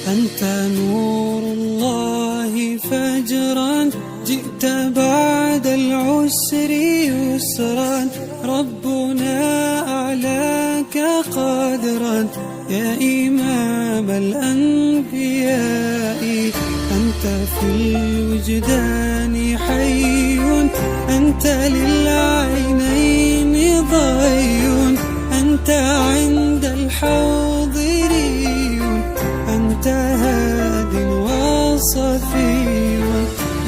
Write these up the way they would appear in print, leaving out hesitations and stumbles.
أنت نور الله فجرا جئت بعد العسر يسرا ربنا أعلاك قدرا يا إمام الأنبياء أنت في الوجدان حي أنت للعينين ضي أنت عند الحاضرين أنت هاد وصفي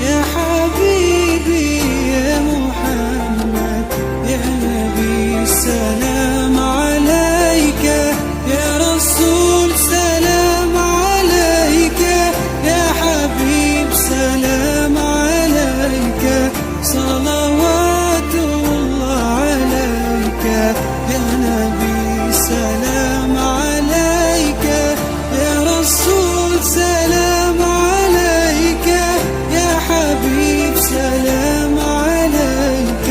يا حبيبي يا محمد يا نبي سلام عليك يا رسول سلام عليك يا حبيب سلام عليك صلوات الله عليك يا نبي سلام عليك يا رسول سلام عليك يا حبيب سلام عليك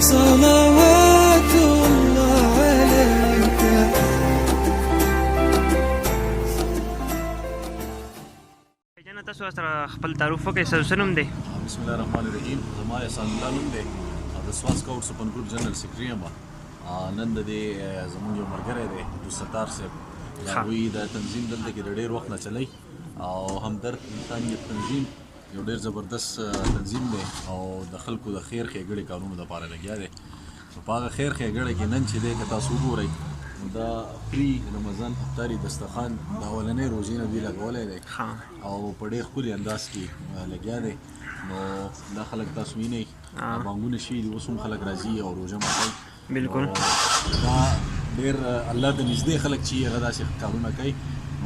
صلوات الله عليك. جنة تاسو سره خپل تعارف وکړئ څه نوم دی؟ بسم الله الرحمن الرحیم. زما احسان الله نوم دی د سواس کاوټ سپن ګروپ جنرال سیکرټری یم. نن د دې زموږ یو ملګری دی عبدالستار صاحب هغوی د تنظیم دلته کې د ډېر وخت نه چلی او همدرد انسانیت تنظیم یو ډېر زبردست تنظیم دی او د خلکو د خیر ښېګړې کارونو دپاره لګیا دی. نو په هغه خیر ښېګړې کې نن چې دی که تاسو وګورئ نو دا پري رمضان افطاري دسترخوان د اولنۍ روژې نه دوی لګولی دی او په ډېر ښکلي انداز کې لګیا دی. نو دا خلک تاسو وینئ بانګونه شوي دي، اوس هم خلک راځي او روژه ماتوي. بالکل دا ډېر الله د نږدې خلک چې هغه داسې کارونه کوي.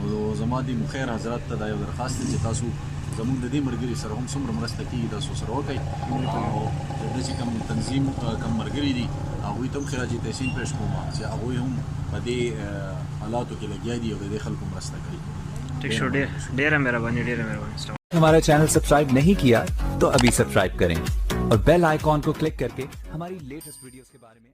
نو زما د خیر حضرات ته دا یو درخواست دی چې تاسو زموږ د دې ملګري سره هم څومره مرسته کېږي تاسو سره وکړئ او د چې کوم تنظیم کوم ملګري دي هغوی ته هم خراجي تحسین پیش کوم چې هغوی هم په دې حالاتو کې لګیا دي او د دې خلکو مرسته کوي. ٹھیک شو ډیره مهرباني हमारा channel subscribe नहीं किया तो अभी सब्सक्राइब करें और बेल आइकॉन को क्लिक करके हमारी लेटेस्ट वीडियोस के बारे में